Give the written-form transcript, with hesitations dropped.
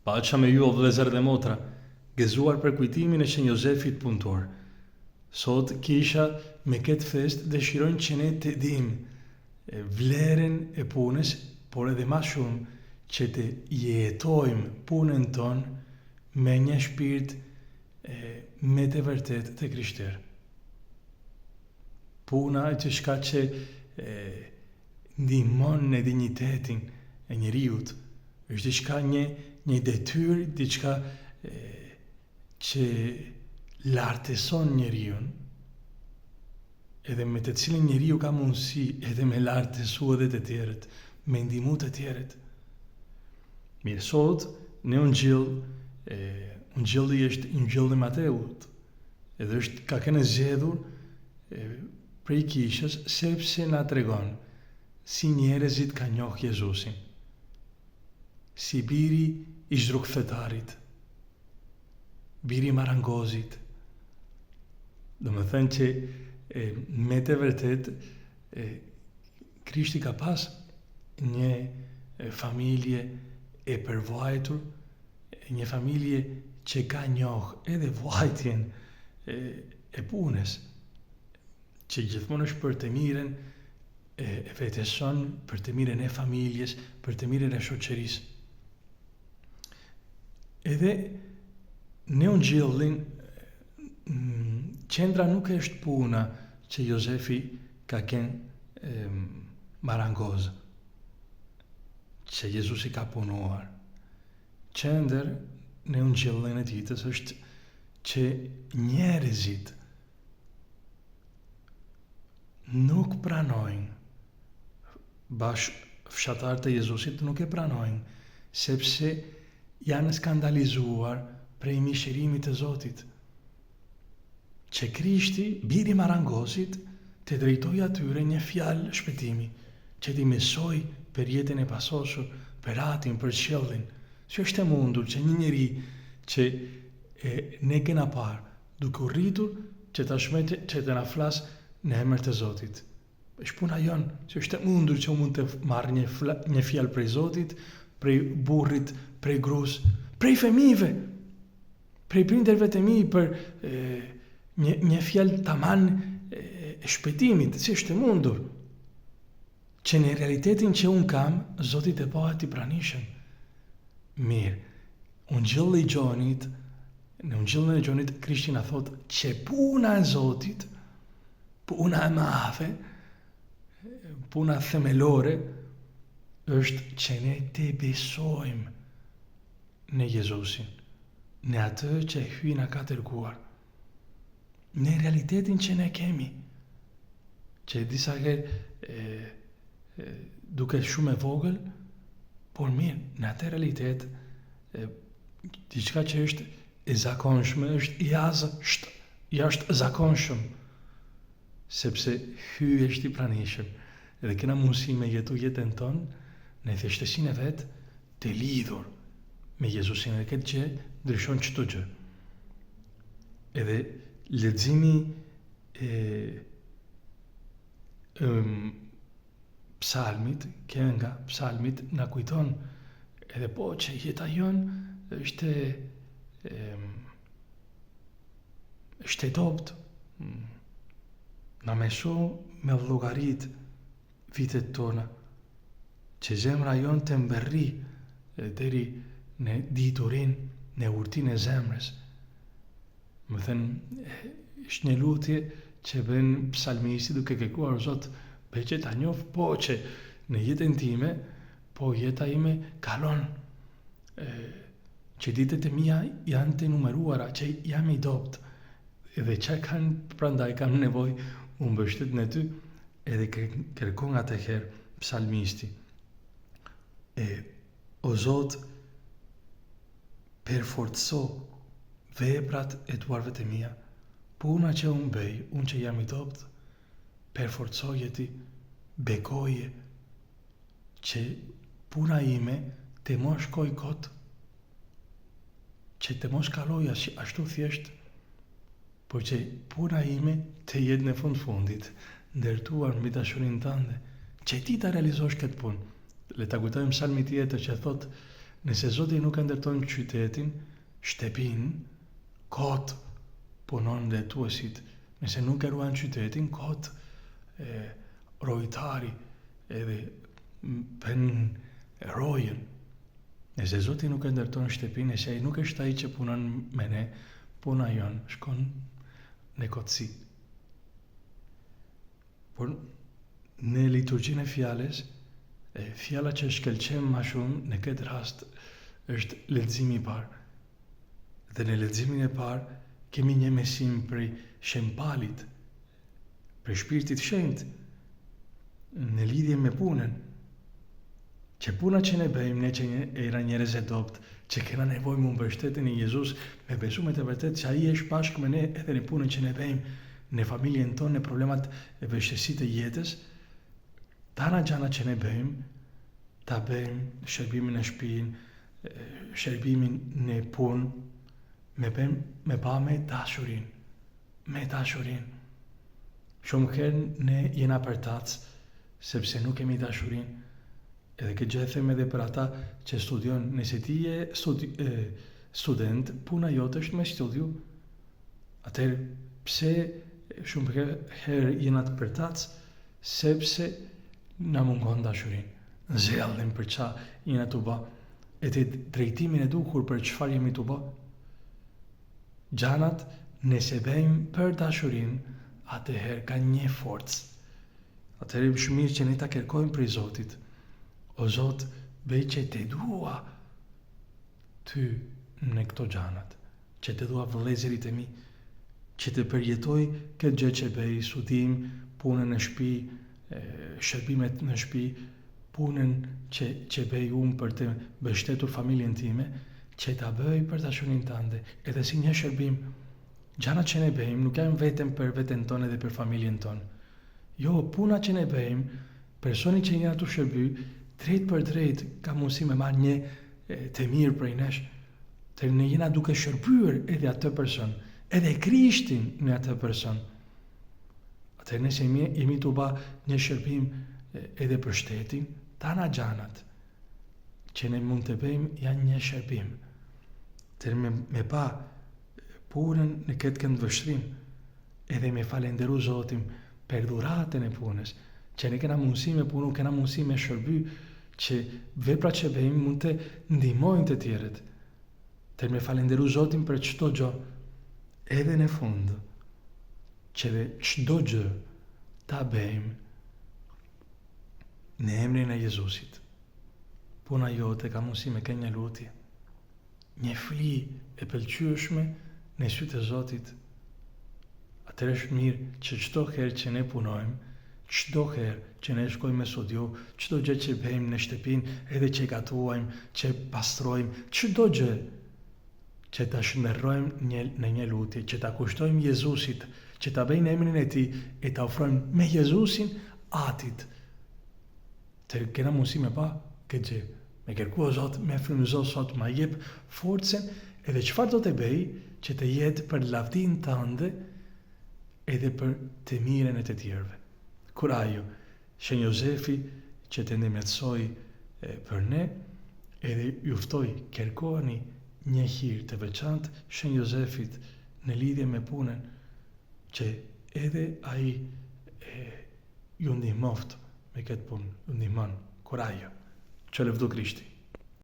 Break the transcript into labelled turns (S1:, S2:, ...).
S1: Paqa me ju o vëllezër dhe motra, gëzuar për kujtimin e Shën Jozefit punëtor. Sot kisha me këtë fest dëshirojnë që ne të dimë vlerën e punës, por edhe më shumë që të jetojmë punën tonë me një shpirt me të vërtet të krishterë. Puna që shka që ndihmon në dinjitetin e njeriut, është diçka një detyrë, diçka që lartëson njeriun, edhe me të cilin njeriu ka mundësi edhe me lartësu edhe të tjerët, me ndihmu të tjerët. Mirë, sot në ungjilli është ungjilli Mateut, edhe ka kënë zgjedhur prej kishës sepse na tregon si njerëzit ka njohë Jezusin, si biri i zhrukfetarit, biri marangozit. Do më thënë që me të vërtet Krishti ka pas një familje e përvajtur, një familje që ka njohë edhe vajtjen e punës, që gjithmonë është për të mirën e vetëson, për të mirën e familjes, për të mirën e shoqërisë. Edhe në ungjillin qendra nuk është puna që Jozefi ka qenë marangoz, që Jezusi ka punuar. Qendër në ungjillin e ditës është që njerëzit nuk pranojnë, fshatarët e Jezusit nuk e pranojnë, sepse janë skandalizuar prej mishërimit të Zotit. Që Krishti, biri marangozit, të drejtoj atyre një fjalë shpëtimi, që t'i mësoj për jetën e pasosur, për atin, për qiellin. Si është e mundur që një njeri që ne kena parë, duke u rritur që të na flas në emër të Zotit. Është puna jonë, që është e mundur që mund të marrë një fjalë prej Zotit, prej burrit, prej grus, prej fëmijëve, prej prindërve të mi për një fjalë taman e shpëtimit, si është e mundur. Që në realitetin që unë kam, Zotit e bëhet i pranishëm. Mirë, në ungjillin e Gjonit, Krishti na thot që puna e Zotit, puna e madhe, puna themelore, është që ne të besojmë në Jezusin, në atë që hyn na ka dërguar, në realitetin që ne kemi, që disa herë duke shumë e vogël, por mirë, në atë realitet, diçka që është e zakonshme, është jashtë zakonshëm, sepse hyj është i pranishëm, edhe kena mundësi me jetu jetën tonë në thjeshtësinë e vet të lidhur me Jezusin, dhe këtë gjë ndryshon çdo gjë. Edhe leximi psalmit, kënga psalmit na kujton edhe po që jeta jonë është e dobët. Na mëso me llogarit vitet tona, që zemra jonë të mbërri deri në diturin, në urtin e zemrës. Më thënë, është një lutje që bën psalmisti duke kërkuar Zot, bëj që ta njoh, po që në jetën time, po jeta ime kalon, që ditët e mia janë të numeruara, që jam i dobët, edhe që kanë prandaj kam nevojë unë mbështet në ty, edhe kërkon atëherë psalmisti. O Zot, përforco veprat e duarve të mia, puna që unë bëj, unë që jam i dobët, përforcoje ti, bekoje, që puna ime të mos shkoj kot, që të mos kaloj ashtu thjesht, por që puna ime të jetë në fundit, ndërtuar mbi dashurinë tënde, që ti ta realizosh këtë punë. Le ta kujtojmë psalmin tjetër që thot Nëse Zoti nuk e ndërton qytetin, shtëpinë, kot punon ndërtuesit. Nëse nuk e ruan qytetin, kot rojtari edhe pen rojen. Nëse Zoti nuk e ndërton shtëpinë, nëse ai nuk është ai që punon me ne, puna jon shkon në kotësi. Por në liturgjinë e fjalës, fjala që shkëlqen më shumë në këtë rast është leximi i parë. Dhe në leximin e parë kemi një mesim prej Shëmpalit, prej Shpirtit Shenjtë, në lidhje me punën. Që puna që ne bëjmë, ne që era njerëz e dobët, që kena nevojë më mbështetjen e Jezus, me besu me të vërtet që ai është bashkë me ne edhe në punën që ne bëjmë, në familjen tonë, në problemat e vështirësitë e jetës, tana gjana që ne bëjmë, ta bëjmë shërbimin në shtëpinë, shërbimin në punë, me ba me dashurin. Me dashurin. Shumë herë ne jena përtac, sepse nuk kemi dashurin. Edhe këtë gjë e them edhe për ata që studion. Nëse ti je student, puna jote është me studiu. Atëherë pse shumë herë jena të përtac, sepse na mungon dashurin. Zellem për ça jena të bë. Edhe drejtimin e duhur për çfarë jemi të bë. Gjanat nëse bëjmë për dashurin, atëherë ka një forcë. Atëherë është mirë që ne ta kërkojmë prej Zotit. O Zot, bëj që të dua ty në këto gjanat, që të dua vëllezërit e mi, që të përjetoj këtë gjë që bëj, studim, punën në shtëpi, shërbimet në shtëpi, punën që bëj unë për të mbështetur familjen time, që ta bëj për dashurinë tënde, edhe si një shërbim. Gjanat që ne bëjmë nuk janë vetëm për veten tonë edhe për familjen tonë. Jo, puna që ne bëjmë, personi që jena të shërby, drejt për drejt ka mundësi me marrë një të mirë prej nesh, të ne jena duke shërbyer edhe atë person, edhe Krishtin në atë person. Atëherë nëse jemi të ba një shërbim edhe për shtetin, tana gjanat që ne mund të bëjmë janë një shërbim. Atëherë me pa punën në këtë këndvështrim, edhe me falenderu Zotin për dhuratën e punës, që ne kena mundësi me punu, kena mundësi me shërby, që vepra që bëjmë mund të ndihmojnë të tjerët. Të me falenderu Zotin për çdo gjë, edhe në fund, që dhe çdo gjë ta bëjmë në emrin e Jezusit. Puna jote ka mundësi me kënë një lutje, një fli e pëlqyeshme në sytë e Zotit. Atëherë është mirë që çdo herë që ne punojmë, çdo herë që ne shkojmë me studiu, çdo gjë që bëjmë në shtëpinë, edhe që gatuajmë, që pastrojmë, çdo gjë që ta shndërrojmë në një lutje, që ta kushtojmë Jezusit, që ta bëjmë në emrin e Tij e ta ofrojmë me Jezusin Atit. Të kena mundësi me pa këtë gjë, me kërku o Zot, me frymëzo sot, ma jep forcën, edhe çfarë do të bëj që të jetë për lavdinë tënde, edhe për të mirën e të tjerëve. Kur ajo, Shën Jozefi që të ndërmjetësoj për ne, edhe juftoj kërkoni një hir të veçantë Shën Jozefit në lidhje me punën, që edhe ai ju ndihmoft me këtë punë, ju ndihmon kur ajo. Që lëvdu Krishti.